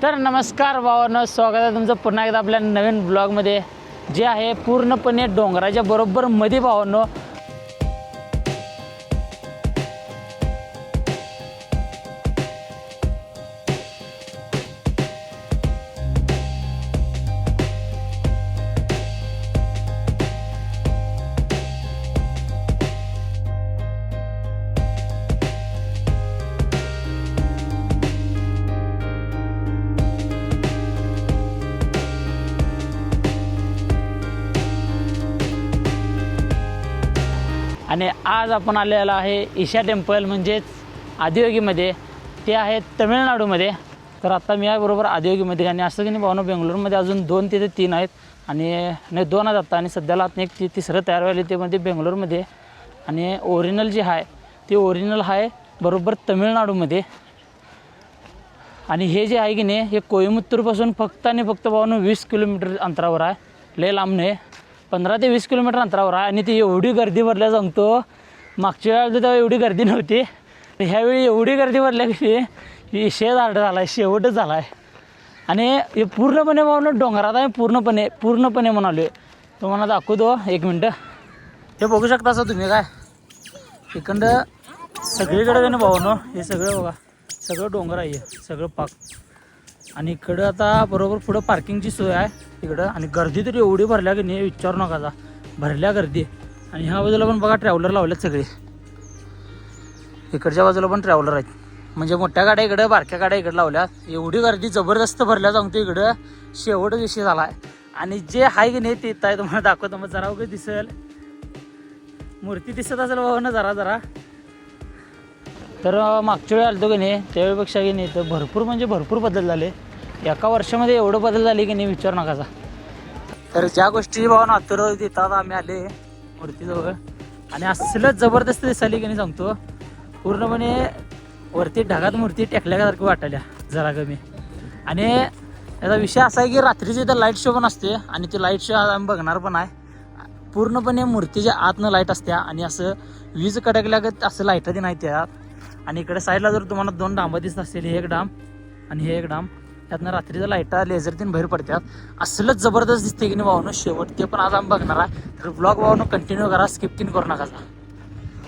तर नमस्कार भावांनो, स्वागत आहे तुमचं पुन्हा एकदा आपल्या नवीन ब्लॉगमध्ये जे आहे पूर्णपणे डोंगराच्या बरोबर मध्ये भावांनो. आणि आज आपण आलेला आहे ईशा टेम्पल म्हणजेच आदियोगीमध्ये. ते आहे तमिळनाडूमध्ये. तर आता मी आहे बरोबर आदियोगीमध्ये. आणि असं की नाही भावनो, बेंगलोरमध्ये अजून 2 ते 3 आहेत आणि नाही 2 आहेत आता. आणि सध्याला आता एक तिसरं तयार व्हायला ते मध्ये बेंगलोरमध्ये. आणि ओरिजिनल जे आहे ते ओरिजिनल आहे बरोबर तमिळनाडूमध्ये. आणि हे जे आहे की नाही हे कोईमुत्तूरपासून फक्त आणि फक्त भावनो 20 किलोमीटर अंतरावर आहे. लय लांब नाही, 15 ते 20 किलोमीटर अंतरावर आहे. आणि ती एवढी गर्दी भरल्या सांगतो. मागच्या वेळेला तेव्हा एवढी गर्दी नव्हती, ह्यावेळी एवढी गर्दी भरल्या की विषय झाला आहे, शेवटच झाला आहे. आणि हे पूर्णपणे भावनो डोंगरात आहे, पूर्णपणे म्हणालो आहे. तुम्हाला दाखवतो 1 मिनटं. हे बघू शकता असं तुम्ही काय इकडं सगळीकडे नाही भावनो, हे सगळं बघा, सगळं डोंगर आहे, सगळं पाक. आणि इकडं आता बरोबर पुढं पार्किंगची सोय आहे इकडं. आणि गर्दी तर एवढी भरल्या की नाही विचारू नका, भरल्या गर्दी. आणि ह्या बाजूला पण बघा ट्रॅव्हलर लावलेत सगळे, इकडच्या बाजूला पण ट्रॅव्हलर आहेत. म्हणजे मोठ्या गाड्या इकडं, बारक्या गाड्या इकडं लावल्यात. एवढी गर्दी जबरदस्त भरल्या सांगतो इकडं, शेवट विषय झाला आहे. आणि जे आहे की नाही ते आहे तुम्हाला दाखवतो. मग जरा वगैरे दिसेल, मूर्ती दिसत असेल बाबा ना जरा. तर मागच्या वेळी आलतो की नाही त्यावेळेपेक्षा की नाही तर भरपूर बदल झाले. एका वर्षामध्ये एवढं बदल झाले की नाही विचार नकाचा. तर ज्या गोष्टी भावना आतुर देतात आम्ही आले मूर्तीजवळ. आणि असलं जबरदस्त दिसाली की नाही सांगतो, पूर्णपणे वरती ढगात मूर्ती टेकल्यासारखी वाटायला जरा कमी. आणि याचा विषय असा आहे की रात्रीची इथं लाईट शो पण असते. आणि ते लाईट शो आम्ही बघणार पण आहे. पूर्णपणे मूर्तीच्या आतनं लाईट असते. आणि असं वीज कडकल्यागत असं लाईट नाही त्यात. आणि इकडे साईडला जर तुम्हाला 2 डांबं दिसत असतील, हे एक डाम आणि हे एक डाम, त्यातनं रात्रीच्या लाईटा लेझर तीन बाहेर पडतात. असलंच जबरदस्त दिसते की नाही भावनो शेवट. ते पण आज आम्ही बघणार आहे. तर ब्लॉग भावनो कंटिन्यू करा, स्किप तीन करू नका.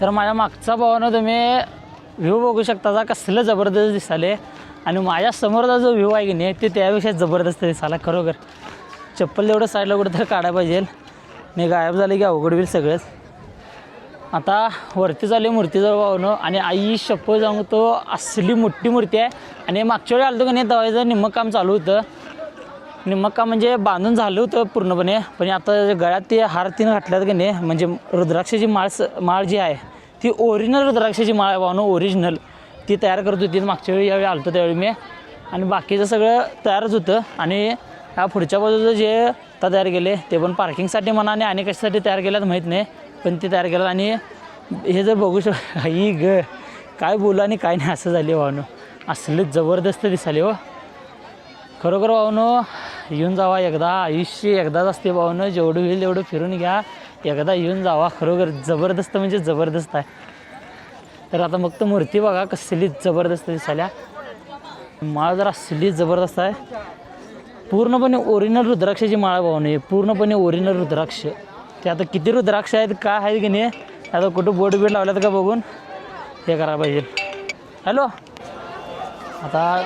तर माझ्या मागचा भावनो तुम्ही व्ह्यू बघू शकता कसलं जबरदस्त दिसाले. आणि माझ्या समोरचा जो व्ह्यू आहे की नाही ते त्यापेक्षा जबरदस्त दिसाला खरोखर. चप्पल एवढं साईडला कुठं तर काढायला पाहिजे, नाही गायब झाले की अवघड होईल सगळंच. आता वरती झाली मूर्तीजवळ भावनो. आणि आई शप्पथ सांगतो असली मोठी मूर्ती आहे. आणि मागच्या वेळी आलतो की नाही दवाईचं निम्मं काम चालू होतं. निम्मं काम म्हणजे बांधून झालं होतं पूर्णपणे. पण आता गळ्यात ते हार 3 घातल्यात की नाही, म्हणजे रुद्राक्षाची माळ जी आहे ती ओरिजिनल रुद्राक्षाची माळ आहे भावनो, ओरिजिनल. ती तयार करत होती मागच्या वेळी, यावेळी आलतो त्यावेळी मी. आणि बाकीचं सगळं तयारच होतं. आणि ह्या पुढच्या बाजूचं जे आता तयार केले ते पण पार्किंगसाठी म्हणा आणि कशासाठी तयार केल्यात माहीत नाही, पण ते तयार केलं. आणि हे जर बघू ही काय बोलू आणि काय नाही असं झाले भावनो. असले जबरदस्त दिसाले हो खरोखर भावनो. येऊन जावा एकदा, आयुष्य एकदाच असते भावनो. जेवढं होईल तेवढं फिरून घ्या, एकदा येऊन जावा. खरोखर जबरदस्त म्हणजे जबरदस्त आहे. तर आता मग तर मूर्ती बघा कसली जबरदस्त दिसाल्या. माळ जर असली जबरदस्त आहे. पूर्णपणे ओरिजिनल रुद्राक्षाची माळ भावनो, पूर्णपणे ओरिजिनल रुद्राक्ष. ते आता किती रुद्राक्ष आहेत काय आहेत की नाही, आता कुठं बोर्ड लावल्यात का बघून हे करायला पाहिजे. हॅलो, आता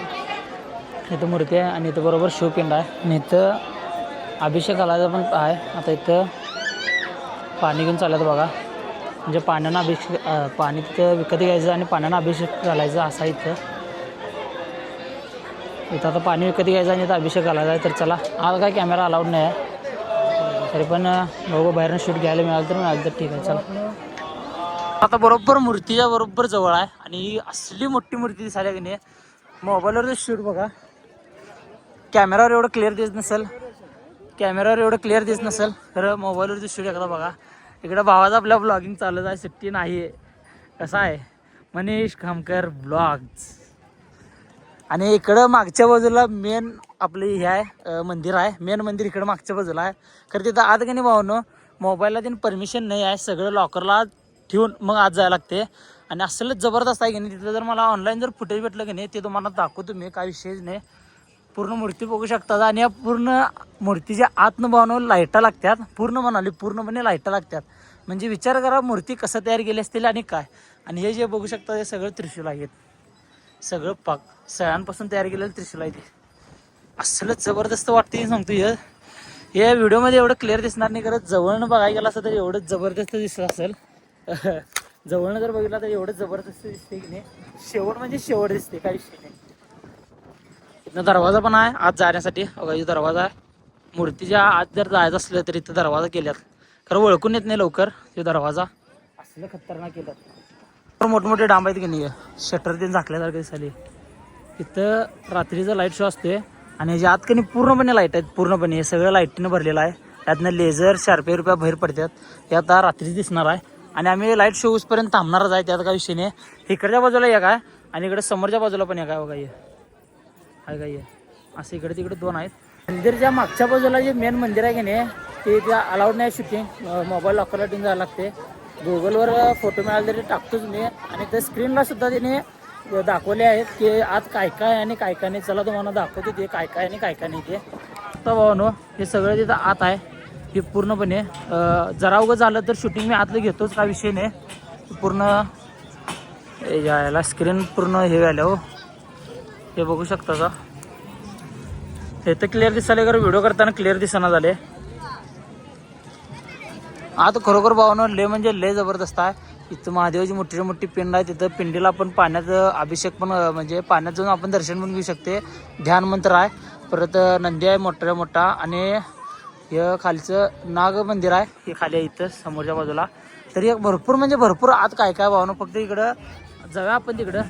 इथं मूर्ती आहे आणि इथं बरोबर शोपिंड आहे. आणि इथं अभिषेक घालायचा पण आहे. आता इथं पाणी घेऊन चालत बघा, म्हणजे पाण्यानं अभिषेक, पाणी तिथं विकत घ्यायचं आणि पाण्यानं अभिषेक घालायचा असा. इथं आता पाणी विकत घ्यायचं आणि इथं अभिषेक घालायचा आहे. तर चला, आज काय कॅमेरा अलाउड नाही आहे, तरी पण बघू बाहेरनं शूट घ्यायला मिळालं तर ठीक आहे. चला, आता बरोबर मूर्तीच्या बरोबर जवळ आहे. आणि असली मोठी मूर्ती दिसायला की नाही. मोबाईलवर शूट बघा, कॅमेरावर एवढं क्लिअर दिसत नसेल, तर मोबाईलवरती शूट एकदा बघा. इकडं भावाचा आपल्या ब्लॉगिंग चालत आहे, सुट्टी नाही आहे. कसं आहे मनीष खामकर ब्लॉग्स. आणि इकडं मागच्या बाजूला मेन आपली हे आहे मंदिर आहे, मेन मंदिर इकडं मागच्या बाजूला आहे. खरं तिथं आत का नाही भावनो मोबाईलला त्यांनी परमिशन नाही आहे, सगळं लॉकरला ठेवून मग आत जायला लागते. आणि असलंच जबरदस्त आहे की नाही. तिथं जर मला ऑनलाईन जर फुटेज भेटलं की नाही ते तुम्हाला दाखवतो मी, काय विषयच नाही. पूर्ण मूर्ती बघू शकता. आणि या पूर्ण मूर्तीच्या आतनं भावनं लाईटा लागतात. पूर्ण म्हणाली पूर्णपणे लाईटा लागतात. म्हणजे विचार करा मूर्ती कसं तयार केली असतील आणि काय. आणि हे जे बघू शकता हे सगळं त्रिशूल आहेत. सगळं पाक सळ्यांपासून तयार केलेलं त्रिशूल आहे ते. असलंच जबरदस्त वाटते सांगतो. या व्हिडिओमध्ये एवढं क्लिअर दिसणार नाही, करत जवळनं बघायला गेला असं तर एवढंच जबरदस्त दिसत असेल. जवळनं जर बघितला तर एवढंच जबरदस्त दिसते की नाही. शेवट म्हणजे शेवट दिसते, काही विषय नाही. इथं दरवाजा पण आहे आत जाण्यासाठी. बघा इथं दरवाजा आहे. मूर्तीच्या आत जर जायचं असलं तर इथं दरवाजा केल्यात. खरं ओळखून येत नाही लवकर ते दरवाजा. असलं खतरनाक केलं. मोठमोठे डांब आहेत की नाही, शटर ते झाकल्यासारखे दिसले. इथं रात्रीचा लाईट शो असतोय. आणि ह्याच्या आत कधी पूर्णपणे लाईट आहेत. पूर्णपणे हे सगळं लाईटीनं भरलेलं आहे. त्यातनं लेझर शार्पे रुपया बाहेर पडतात. हे आता रात्रीच दिसणार आहे. आणि आम्ही लाईट शो होऊसपर्यंत थांबणारच आहे. त्यात काही विषय नाही. इकडच्या बाजूला एक आहे आणि इकडे समोरच्या बाजूला पण एक आहे. बघा हे आहे का, हे असं इकडे तिकडे दोन आहेत. मंदिरच्या मागच्या बाजूला जे मेन मंदिर आहे की नाही ते त्या अलाउड नाही शूटिंग. मोबाईल लॉकरला ठेवून जायला लागते. गुगलवर फोटो मिळाले तरी टाकतोच मी. आणि त्या स्क्रीनला सुद्धा त्याने दाखवले आहेत की आत काय काय आणि काय काय नाही. चला तुम्हाला दाखवतो ते काय काय आणि काय काय नाही ते. तर भावानो हे सगळं तिथं आत आहे. हे पूर्णपणे जरा उगं झालं तर शूटिंग मी आतलं घेतोच, काय विषय नाही. पूर्ण यायला स्क्रीन पूर्ण हे व्हायला. हो हे बघू शकता का, हे तर क्लिअर दिसायला. कारण व्हिडिओ करताना क्लिअर दिसना झाले. आता खरोखर भावनो लय म्हणजे लय जबरदस्त आहे. इथं महादेवाची मोठी मोठी पिंड आहे. तिथं पिंडीला आपण पाण्याचं अभिषेक पण म्हणजे पाण्यात जाऊन आपण दर्शन पण घेऊ शकते. ध्यान मंत्र आहे. परत नंदी आहे मोठ्या मोठा. आणि हे खालचं नाग मंदिर आहे. हे खाली आहे इथं समोरच्या बाजूला. तरी एक भरपूर म्हणजे भरपूर आत काय काय भावनो. फक्त इकडं जाऊया आपण तिकडं.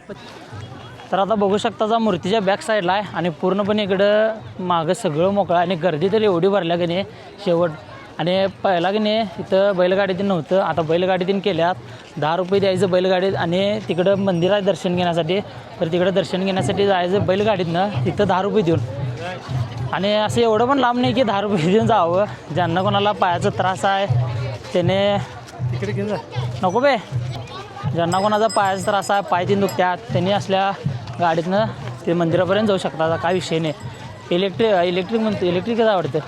तर आता बघू शकता मूर्तीच्या बॅक साईडला आहे. आणि पूर्णपणे इकडं मागं सगळं मोकळं. आणि गर्दी तर एवढी भरल्या की नाही शेवट. आणि पहिला की नाही इथं बैलगाडीतून नव्हतं. आता बैलगाडीतून केल्यात. 10 रुपये द्यायचं बैलगाडीत. आणि तिकडं मंदिर आहे दर्शन घेण्यासाठी. तर तिकडं दर्शन घेण्यासाठी जायचं बैलगाडीतनं. तिथं 10 रुपये देऊन. आणि असं एवढं पण लांब नाही की 10 रुपये देऊन जावं. ज्यांना कोणाला पायाचा त्रास आहे त्याने तिकडे घेऊन जा नको बे. ज्यांना कोणाचा पायाचा त्रास आहे, पाय तीन दुखत्यात, त्यांनी असल्या गाडीतनं ते मंदिरापर्यंत जाऊ शकतात. काय विषय नाही. इलेक्ट्रिक आवडतं.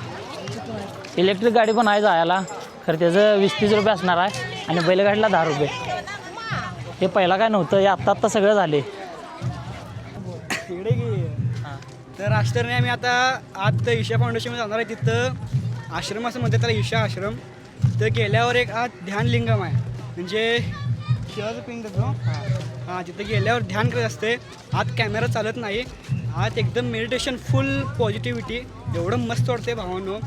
इलेक्ट्रिक गाडी पण आहे जायला. खरं त्याचं 20-30 रुपये असणार आहे. आणि बैलगाडीला 10 रुपये. हे पहिला काय नव्हतं. हे आत्ता सगळं झाले. तर राष्ट्रने आम्ही आता आत ईशा फाउंडेशनमध्ये जाणार आहे. तिथं आश्रम असं म्हणतात त्याला, ईशा आश्रम. तर गेल्यावर एक आत ध्यानलिंगम आहे. म्हणजे शिवाचं पिंड तो. हां तिथं गेल्यावर ध्यान करत असते. आत कॅमेरा चालत नाही. आत एकदम मेडिटेशन, फुल पॉझिटिव्हिटी. एवढं मस्त वाटते भावांनो.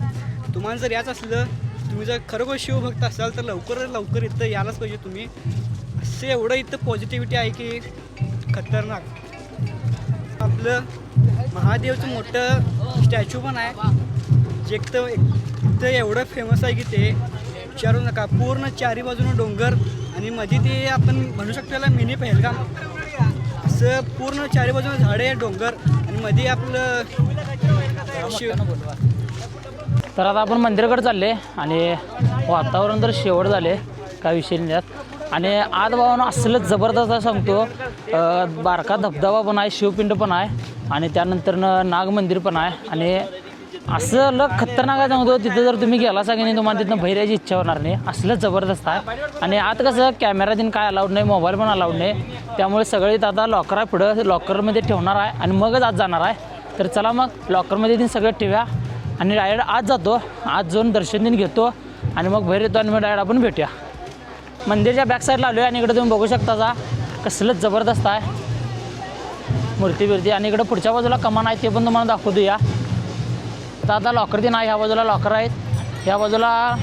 तुम्हाला जर याच असलं, तुम्ही जर खरोखर शिवभक्त असाल तर लवकर इथं यायलाच पाहिजे तुम्ही. असं एवढं इथं पॉझिटिव्हिटी आहे की खतरनाक. आपलं महादेवचं मोठं स्टॅच्यू पण आहे. जे इथं एवढं फेमस आहे की ते विचारू नका. पूर्ण चारी बाजूनं डोंगर आणि मध्ये ते आपण म्हणू शकतो त्याला मिनी पहलगाम. असं पूर्ण चारी बाजूनं झाडे, डोंगर आणि मध्ये आपलं शिव. तर आता आपण मंदिराकडे चालले. आणि वातावरण तर शेवट झाले, काय विषय नाही त्यात. आणि आत भावानं असलंच जबरदस्त सांगतो. बारका धबधबा पण आहे, शिवपिंड पण आहे. आणि त्यानंतर नाग मंदिर पण आहे. आणि असं लग खतरनाक आहे सांगतो. तिथं जर तुम्ही गेला की नाही तुम्हाला तिथं बाहेर यायची इच्छा होणार नाही. असलंच जबरदस्त आहे. आणि आत कसं कॅमेरा दिन काय अलाउड नाही, मोबाईल पण अलाउड नाही. त्यामुळे सगळे इथं आता लॉकर आहे. पुढं लॉकरमध्ये ठेवणार आहे आणि मगच आत जाणार आहे. तर चला मग लॉकरमध्ये दिन सगळं ठेवूया आणि डायरेक्ट आत जातो. आत जाऊन दर्शन दिन घेतो आणि मग बाहेर येतो. आणि मग डायरेक्ट आपण भेटूया. मंदिरच्या बॅक साईडला आलो आहे. आणि इकडे तुम्ही बघू शकता कसलंच जबरदस्त आहे मूर्ती. आणि इकडं पुढच्या बाजूला कमान आहे, ते पण तुम्हाला दाखवतो या. तर आता लॉकर दिन आहे. ह्या बाजूला लॉकर आहेत. ह्या बाजूला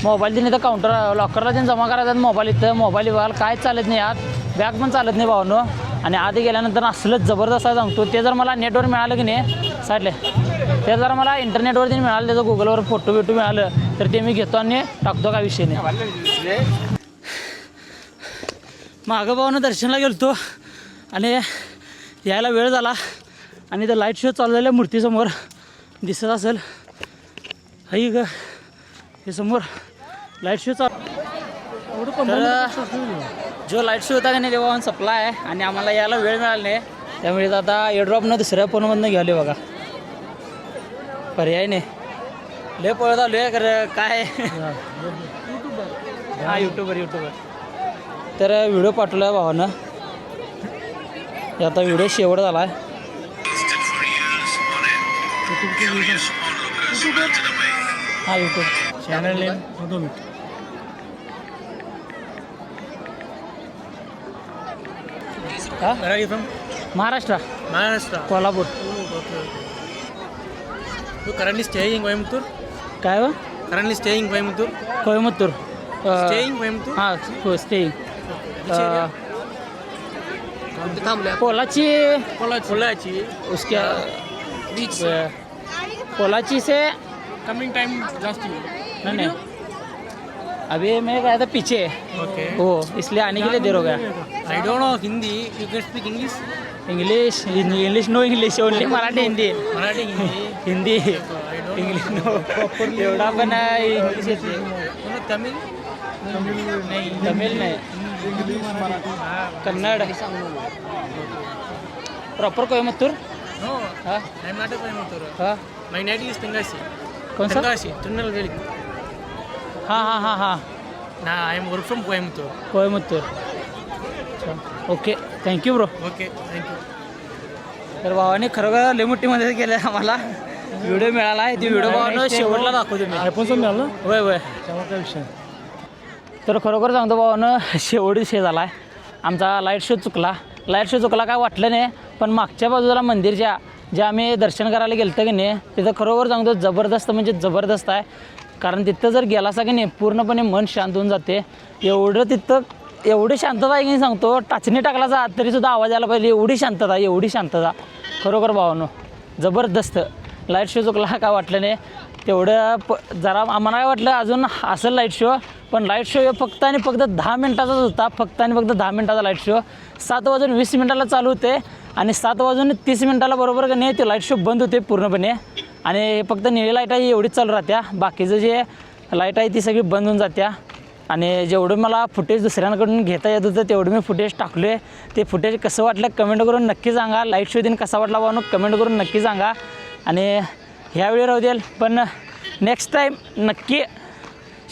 मोबाईल दिन. इथं काउंटर लॉकरला दिन जमा करायचा. मोबाईल इथं मोबाईल इवाल काय चालत नाही. आत बॅग पण चालत नाही भावानो. आणि आधी गेल्यानंतर असलंच जबरदस्त आहे सांगतो. ते जर मला नेटवर मिळालं की नाही साईडले, ते जर मला इंटरनेटवर दिन मिळालं, त्याचं गुगलवर फोटो मिळालं तर ते मी घेतो आणि टाकतो, काय विषय नाही. मागं भावानं दर्शनाला गेलतो आणि यायला वेळ झाला. आणि इथं लाईट शो चालू झाल्या मूर्तीसमोर दिसत असेल. हाई ग हे समोर लाईट शो चालू. जो लाईट शो होता का नाही तेव्हा सप्लाय आहे. आणि आम्हाला यायला वेळ मिळाला नाही. त्यामुळे आता एअरड्रॉपनं दुसऱ्या फोनमधनं घ्याले बघा. पर्याय नाही लय पळत आलो आहे खरं काय हा यूट्यूबर तर व्हिडिओ पाठवला आहे भावानं आता व्हिडिओ शेवट झाला आहे हा यूट्यूब चॅनल नेम 2 मिनिट हा फ्रॉम महाराष्ट्र महाराष्ट्र कोल्हापूर ओके तू करंटली स्टेइंग कोयंबतूर काय व currently staying Coimbatore Koyamuthur staying Coimbatore हां हो स्टेइंग थांबल्या पोलाची पोलाची उसके बीच पोलाची से कमिंग टाइम जास्त नहीं नहीं अभी मैं गया था पीछे ओके हो इसलिए आने के लिए देर हो गया I don't know Hindi you can speak English English no English only Marathi Hindi Marathi Hindi Hindi English no एवढा पण इंग्लिश येते तमिळ नाही तमिळ नाही कन्नड प्रॉपर कोयमुत्तूर नो हाँ I am not a Coimbatore हाँ माय नेटिव इज तेंगासी कौन सा तेंगासी तिरुनेलवेली हाँ हाँ हाँ हाँ ना I am work from Coimbatore Koyamuthur अच्छा okay thank you bro okay thank you तर भावाने खरोखर लई मोठी मदत केली आहे आम्हाला व्हिडिओ मिळाला आहे ती व्हिडिओ भावानं शेवटला दाखवतो मी आयफोन पण मिळालं होय होय त्यामुळे काय विषय तर खरोखर सांगतो भावानं शेवट विषय झाला आहे आमचा लाईट शो चुकला काय वाटलं नाही पण मागच्या बाजूला मंदिरच्या जे आम्ही दर्शन करायला गेलं की नाही तिथं खरोखर सांगतो जबरदस्त म्हणजे जबरदस्त आहे कारण तिथं जर गेला असा की नाही पूर्णपणे मन शांत होऊन जाते एवढी शांतता आहे की नाही सांगतो टाचणी टाकला तरीसुद्धा आवाज यायला पाहिजे एवढी शांतता खरोखर भावानं जबरदस्त लाईट शो चुकला काय वाटलं नाही तेवढं जरा आम्हाला काय वाटलं अजून असेल लाईट शो पण लाईट शो फक्त आणि फक्त 10 मिनटाचाच होता फक्त 10 मिनटाचा लाईट शो 7:20 चालू होते आणि 7:30 बरोबर का नाही ते लाईट शो बंद होते पूर्णपणे आणि फक्त निळी लाईट आहे एवढीच चालू राहत्या बाकीचं जे लाईट आहे ती सगळी बंद होऊन जात्या आणि जेवढं मला फुटेज दुसऱ्यांकडून घेता येत होतं तेवढं मी फुटेज टाकलो आहे ते फुटेज कसं वाटलं कमेंट करून नक्की सांगा लाईट शो दिन कसा वाटला बाबा कमेंट करून नक्की सांगा आणि ह्यावेळी राहू द्याल पण नेक्स्ट टाईम नक्की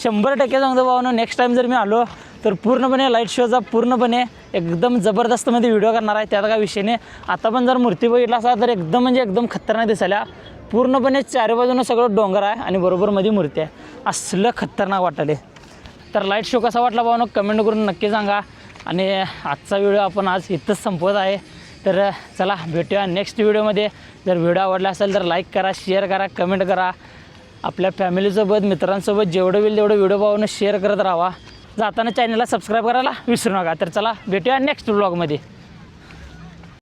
100% सांगतो बाबांनो नेक्स्ट टाईम जर मी आलो तर पूर्णपणे लाईट शोचा पूर्णपणे एकदम जबरदस्तमध्ये व्हिडिओ करणार आहे त्यात काय विषय नाही आता पण जर मूर्ती बघितला असा तर एकदम म्हणजे एकदम खतरनाक दिसायला पूर्णपणे चारी बाजूनं सगळं डोंगर आहे आणि बरोबर मध्ये मूर्ती आहे असलं खतरनाक वाटले तर लाईट शो कसा वाटला बाबांनो कमेंट करून नक्की सांगा आणि आजचा व्हिडिओ आपण आज इथंच संपवत आहे तर चला भेटूया नेक्स्ट व्हिडिओमध्ये जर व्हिडिओ आवडला असेल तर लाईक करा शेअर करा कमेंट करा आपल्या फॅमिलीसोबत मित्रांसोबत जेवढं होईल तेवढं व्हिडिओ पाहून शेअर करत राहा जाताना चॅनलला सबस्क्राईब करायला विसरू नका तर चला भेटूया नेक्स्ट व्लॉगमध्ये